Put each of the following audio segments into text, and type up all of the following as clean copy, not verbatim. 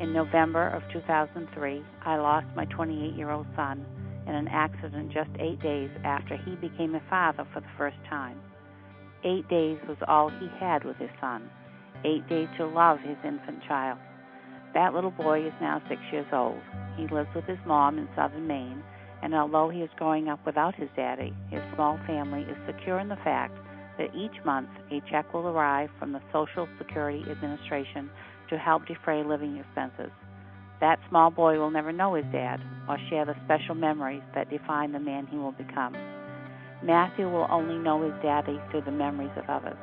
In November of 2003, I lost my 28-year-old son in an accident just 8 days after he became a father for the first time. 8 days was all he had with his son. 8 days to love his infant child. That little boy is now 6 years old. He lives with his mom in southern Maine, and although he is growing up without his daddy, his small family is secure in the fact that each month a check will arrive from the Social Security Administration to help defray living expenses. That small boy will never know his dad or share the special memories that define the man he will become. Matthew will only know his daddy through the memories of others,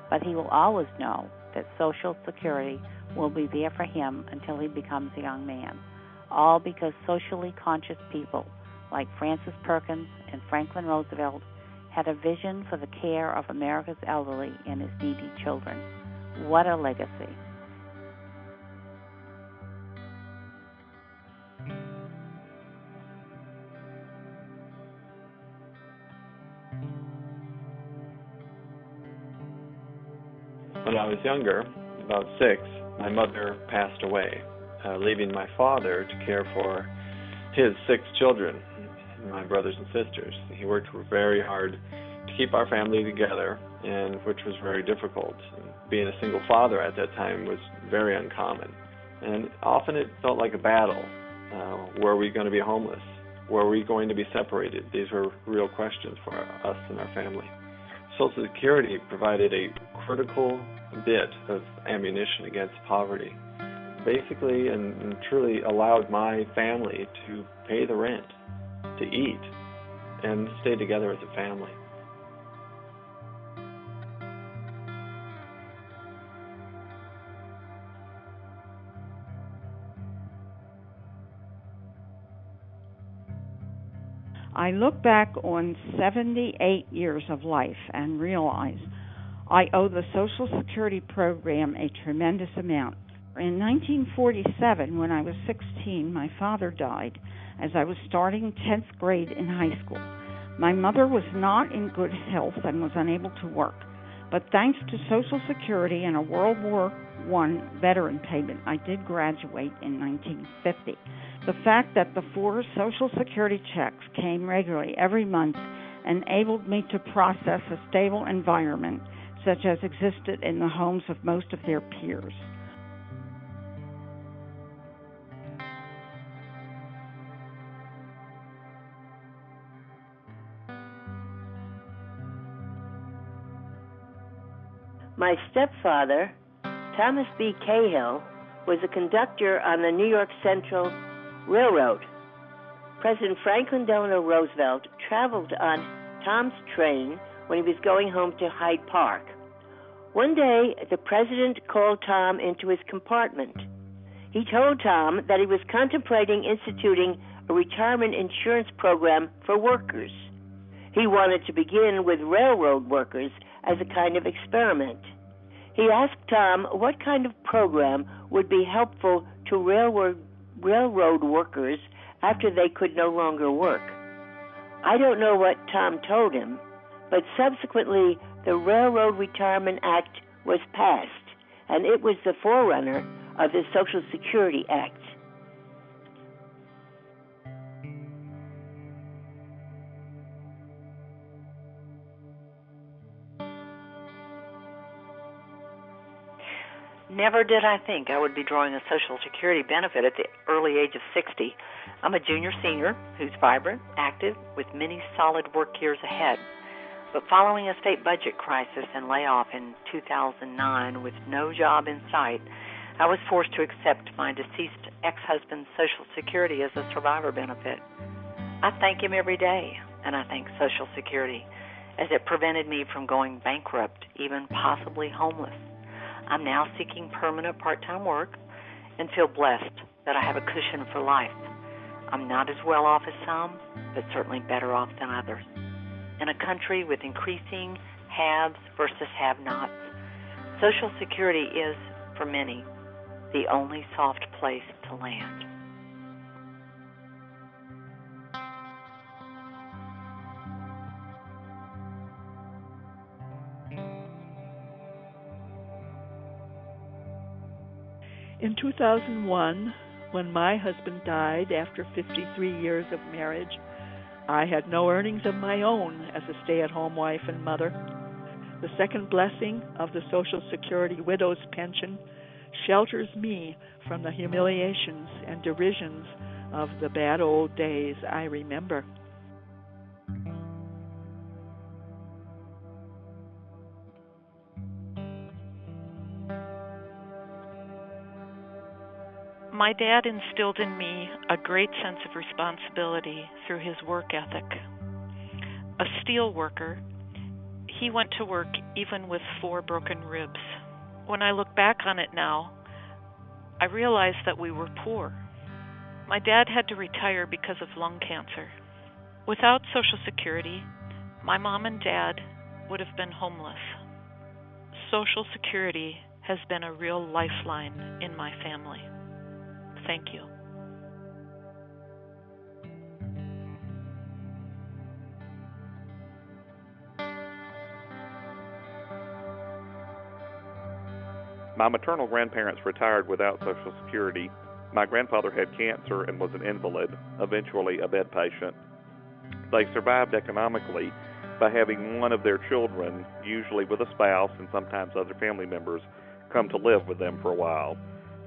but he will always know that Social Security will be there for him until he becomes a young man, all because socially conscious people like Francis Perkins and Franklin Roosevelt had a vision for the care of America's elderly and his needy children. What a legacy. When I was younger, about 6, my mother passed away, leaving my father to care for his 6 children, my brothers and sisters. He worked very hard to keep our family together, and which was very difficult. Being a single father at that time was very uncommon, and often it felt like a battle. Were we going to be homeless? Were we going to be separated? These were real questions for us and our family. Social Security provided a critical bit of ammunition against poverty. Basically and truly allowed my family to pay the rent, to eat, and stay together as a family. I look back on 78 years of life and realize I owe the Social Security program a tremendous amount. In 1947, when I was 16, my father died as I was starting 10th grade in high school. My mother was not in good health and was unable to work, but thanks to Social Security and a World War I veteran payment, I did graduate in 1950. The fact that the 4 Social Security checks came regularly every month enabled me to process a stable environment such as existed in the homes of most of their peers. My stepfather, Thomas B. Cahill, was a conductor on the New York Central Railroad. President Franklin Delano Roosevelt traveled on Tom's train when he was going home to Hyde Park. One day, the president called Tom into his compartment. He told Tom that he was contemplating instituting a retirement insurance program for workers. He wanted to begin with railroad workers as a kind of experiment. He asked Tom what kind of program would be helpful to railroad workers after they could no longer work. I don't know what Tom told him, but subsequently the Railroad Retirement Act was passed, and it was the forerunner of the Social Security Act. Never did I think I would be drawing a Social Security benefit at the early age of 60. I'm a junior senior who's vibrant, active, with many solid work years ahead. But following a state budget crisis and layoff in 2009 with no job in sight, I was forced to accept my deceased ex-husband's Social Security as a survivor benefit. I thank him every day, and I thank Social Security, as it prevented me from going bankrupt, even possibly homeless. I'm now seeking permanent part-time work and feel blessed that I have a cushion for life. I'm not as well off as some, but certainly better off than others. In a country with increasing haves versus have-nots, Social Security is, for many, the only soft place to land. In 2001, when my husband died after 53 years of marriage, I had no earnings of my own as a stay-at-home wife and mother. The second blessing of the Social Security widow's pension shelters me from the humiliations and derisions of the bad old days I remember. My dad instilled in me a great sense of responsibility through his work ethic. A steel worker, he went to work even with 4 broken ribs. When I look back on it now, I realize that we were poor. My dad had to retire because of lung cancer. Without Social Security, my mom and dad would have been homeless. Social Security has been a real lifeline in my family. Thank you. My maternal grandparents retired without Social Security. My grandfather had cancer and was an invalid, eventually a bed patient. They survived economically by having one of their children, usually with a spouse and sometimes other family members, come to live with them for a while.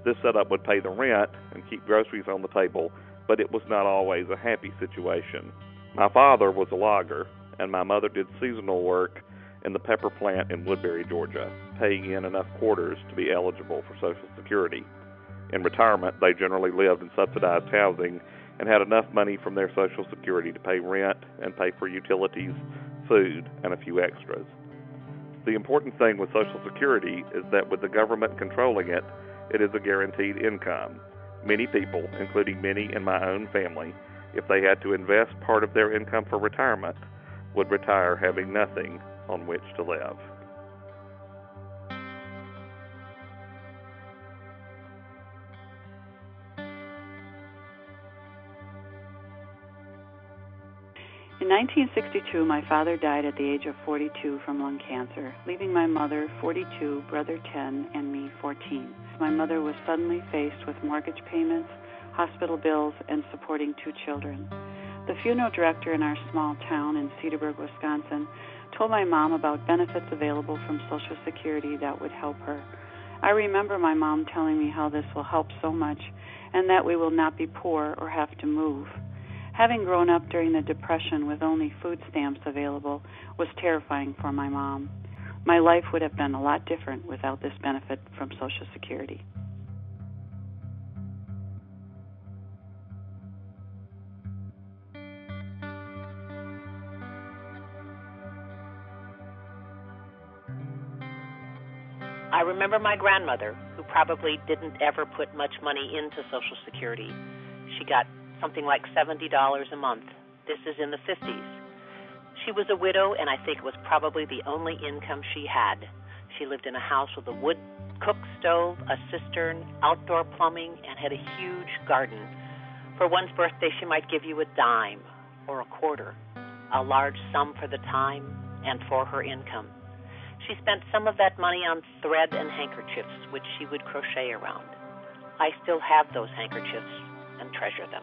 This setup would pay the rent and keep groceries on the table, but it was not always a happy situation. My father was a logger, and my mother did seasonal work in the pepper plant in Woodbury, Georgia, paying in enough quarters to be eligible for Social Security. In retirement, they generally lived in subsidized housing and had enough money from their Social Security to pay rent and pay for utilities, food, and a few extras. The important thing with Social Security is that with the government controlling it, it is a guaranteed income. Many people, including many in my own family, if they had to invest part of their income for retirement, would retire having nothing on which to live. In 1962, my father died at the age of 42 from lung cancer, leaving my mother 42, brother 10, and me 14. My mother was suddenly faced with mortgage payments, hospital bills, and supporting 2 children. The funeral director in our small town in Cedarburg, Wisconsin, told my mom about benefits available from Social Security that would help her. I remember my mom telling me how this will help so much and that we will not be poor or have to move. Having grown up during the Depression with only food stamps available was terrifying for my mom. My life would have been a lot different without this benefit from Social Security. I remember my grandmother, who probably didn't ever put much money into Social Security. She got something like $70 a month. This is in the 50s. She was a widow, and I think it was probably the only income she had. She lived in a house with a wood cook stove, a cistern, outdoor plumbing, and had a huge garden. For one's birthday, she might give you a dime or a quarter, a large sum for the time and for her income. She spent some of that money on thread and handkerchiefs, which she would crochet around. I still have those handkerchiefs and treasure them.